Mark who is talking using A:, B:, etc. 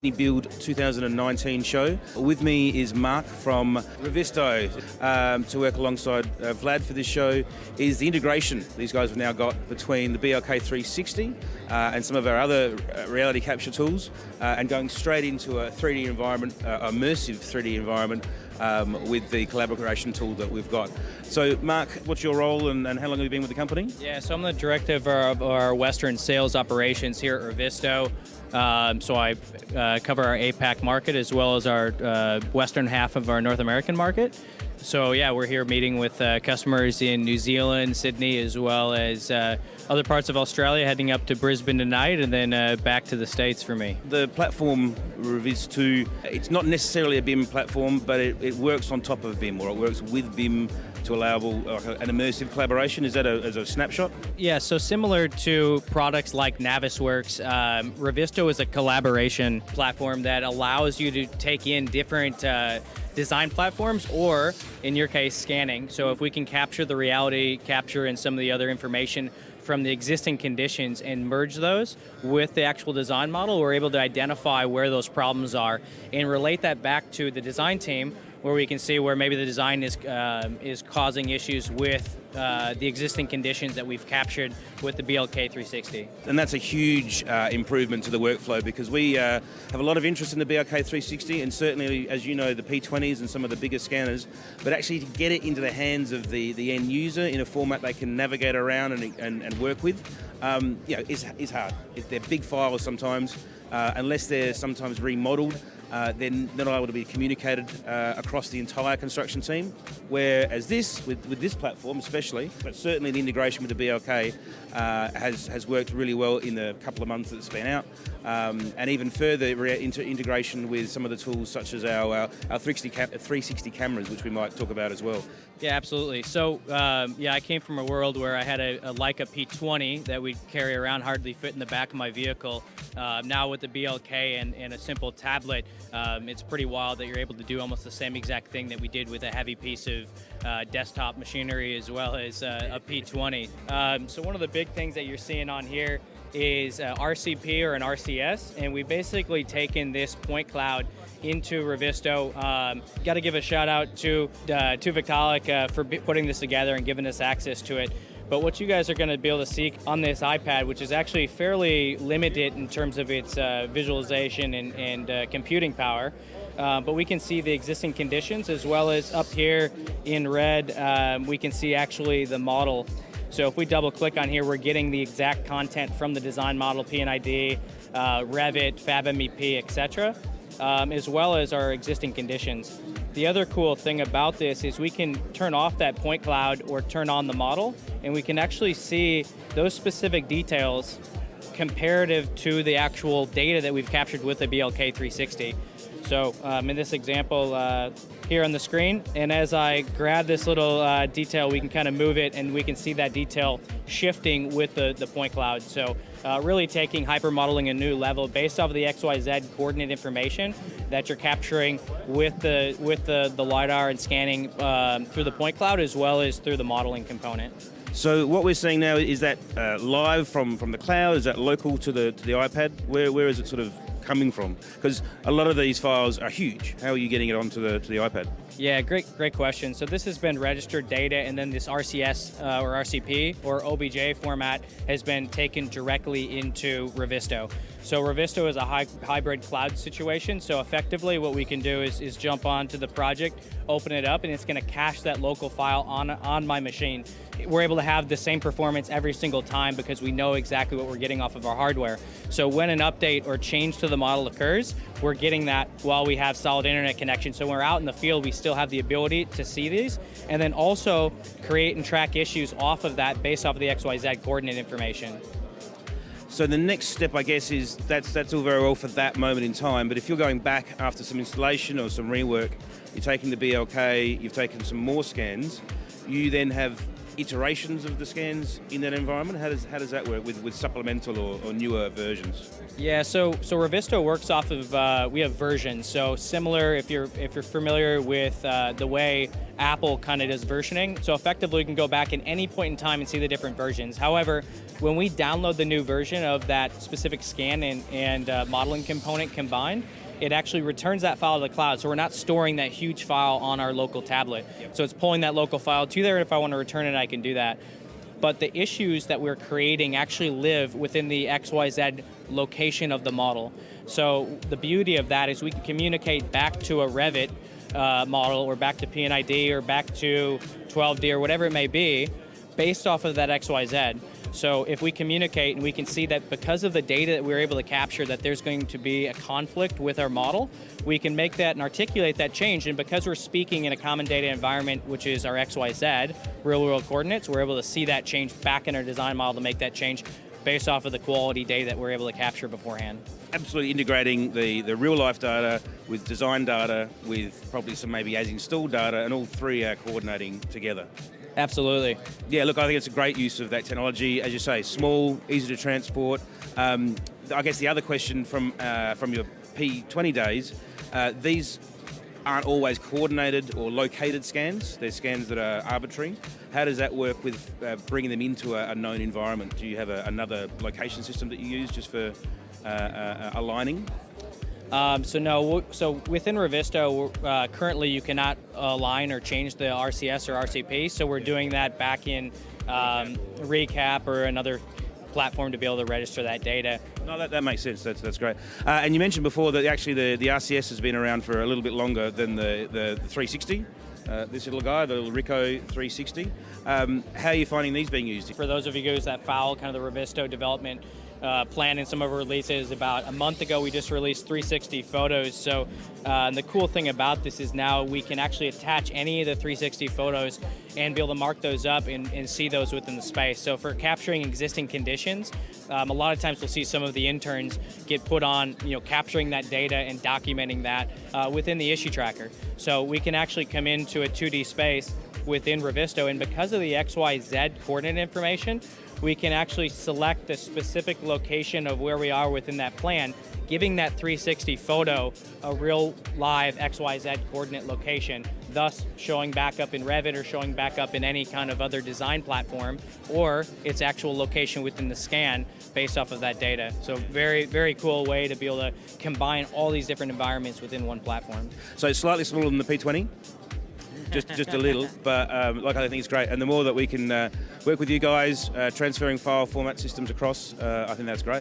A: Build 2019 show. With me is Mark from Revizto. To work alongside Vlad for this show is the integration these guys have now got between the BLK 360 and some of our other reality capture tools and going straight into a 3D environment, immersive 3D environment with the collaboration tool that we've got. So Mark, what's your role and how long have you been with the company?
B: Yeah, so I'm the director of our Western sales operations here at Revizto. So I cover our APAC market as well as our western half of our North American market. So yeah, we're here meeting with customers in New Zealand, Sydney, as well as other parts of Australia, heading up to Brisbane tonight and then back to the States for me.
A: The platform Revizto, it's not necessarily a BIM platform, but it works on top of BIM, or it works with BIM to allow an immersive collaboration. Is that as a snapshot?
B: Yeah, so similar to products like Navisworks, Revizto is a collaboration platform that allows you to take in different design platforms, or in your case, scanning. So if we can capture the reality, capture and some of the other information from the existing conditions and merge those with the actual design model, we're able to identify where those problems are and relate that back to the design team, where we can see where maybe the design is causing issues with the existing conditions that we've captured with the BLK 360.
A: And that's a huge improvement to the workflow, because we have a lot of interest in the BLK 360 and certainly, as you know, the P20s and some of the bigger scanners, but actually to get it into the hands of the end user in a format they can navigate around and work with, is hard. They're big files sometimes, unless they're sometimes remodeled. Then they're not able to be communicated across the entire construction team. Whereas with this platform especially, but certainly the integration with the BLK has worked really well in the couple of months that it's been out, and even further integration with some of the tools such as our 360 cameras, which we might talk about as well.
B: Yeah, absolutely. So, I came from a world where I had a Leica P20 that we'd carry around, hardly fit in the back of my vehicle. Now with the BLK and a simple tablet, it's pretty wild that you're able to do almost the same exact thing that we did with a heavy piece of desktop machinery as well as a P20. So one of the big things that you're seeing on here is RCP or an RCS, and we've basically taken this point cloud into Revizto. Got to give a shout out to Vitalik for putting this together and giving us access to it. But what you guys are going to be able to see on this iPad, which is actually fairly limited in terms of its visualization and computing power, but we can see the existing conditions, as well as up here in red, we can see actually the model. So if we double click on here, we're getting the exact content from the design model, PNID, Revit, FabMEP, etc., as well as our existing conditions. The other cool thing about this is we can turn off that point cloud or turn on the model, and we can actually see those specific details comparative to the actual data that we've captured with the BLK 360. So in this example here on the screen, and as I grab this little detail, we can kind of move it and we can see that detail shifting with the point cloud. So really taking hypermodeling a new level based off of the XYZ coordinate information that you're capturing with the LiDAR and scanning through the point cloud, as well as through the modeling component.
A: So what we're seeing now, is that live from the cloud? Is that local to the iPad? Where is it sort of coming from? Because a lot of these files are huge. How are you getting it onto the iPad?
B: Yeah, great question. So this has been registered data, and then this RCS or RCP or OBJ format has been taken directly into Revizto. So Revizto is a hybrid cloud situation. So effectively what we can do is jump onto the project, open it up, and it's going to cache that local file on my machine. We're able to have the same performance every single time because we know exactly what we're getting off of our hardware. So when an update or change to the model occurs, we're getting that while we have solid internet connection. So when we're out in the field, we still have the ability to see these, and then also create and track issues off of that based off of the XYZ coordinate information.
A: So the next step, I guess, is that's all very well for that moment in time, but if you're going back after some installation or some rework, you're taking the BLK, you've taken some more scans, you then have iterations of the scans in that environment? How does that work with supplemental or newer versions?
B: Yeah, so Revizto works off of we have versions. So similar, if you're familiar with the way Apple kind of does versioning. So effectively, you can go back at any point in time and see the different versions. However, when we download the new version of that specific scan and modeling component combined, it actually returns that file to the cloud. So we're not storing that huge file on our local tablet.
A: Yep.
B: So it's pulling that local file to there. If I want to return it, I can do that. But the issues that we're creating actually live within the XYZ location of the model. So the beauty of that is we can communicate back to a Revit model, or back to PNID, or back to 12D, or whatever it may be, based off of that XYZ. So if we communicate and we can see that because of the data that we're able to capture, that there's going to be a conflict with our model, we can make that and articulate that change. And because we're speaking in a common data environment, which is our XYZ, real world coordinates, we're able to see that change back in our design model to make that change based off of the quality data that we're able to capture beforehand.
A: Absolutely integrating the real life data with design data, with probably some maybe as installed data, and all three are coordinating together.
B: Absolutely.
A: Yeah, look, I think it's a great use of that technology. As you say, small, easy to transport. I guess the other question from your P20 days, these aren't always coordinated or located scans. They're scans that are arbitrary. How does that work with bringing them into a known environment? Do you have another location system that you use just for aligning?
B: So within Revizto, currently you cannot align or change the RCS or RCP, so we're doing that back in Recap or another platform to be able to register that data.
A: No, that makes sense. That's great. And you mentioned before that actually the RCS has been around for a little bit longer than the 360. This little guy, the little Ricoh 360. How are you finding these being used?
B: For those of you guys that follow kind of the Revizto development plan in some of our releases, about a month ago we just released 360 photos. So the cool thing about this is now we can actually attach any of the 360 photos and be able to mark those up and see those within the space. So for capturing existing conditions, a lot of times we'll see some of the interns get put on, capturing that data and documenting that within the issue tracker. So we can actually come into a 2D space within Revizto, and because of the XYZ coordinate information, we can actually select the specific location of where we are within that plan, giving that 360 photo a real live XYZ coordinate location, thus showing back up in Revit or showing back up in any kind of other design platform, or its actual location within the scan based off of that data. So very, very cool way to be able to combine all these different environments within one platform.
A: So it's slightly smaller than the P20? Just a little, but I think it's great. And the more that we can work with you guys, transferring file format systems across, I think that's great.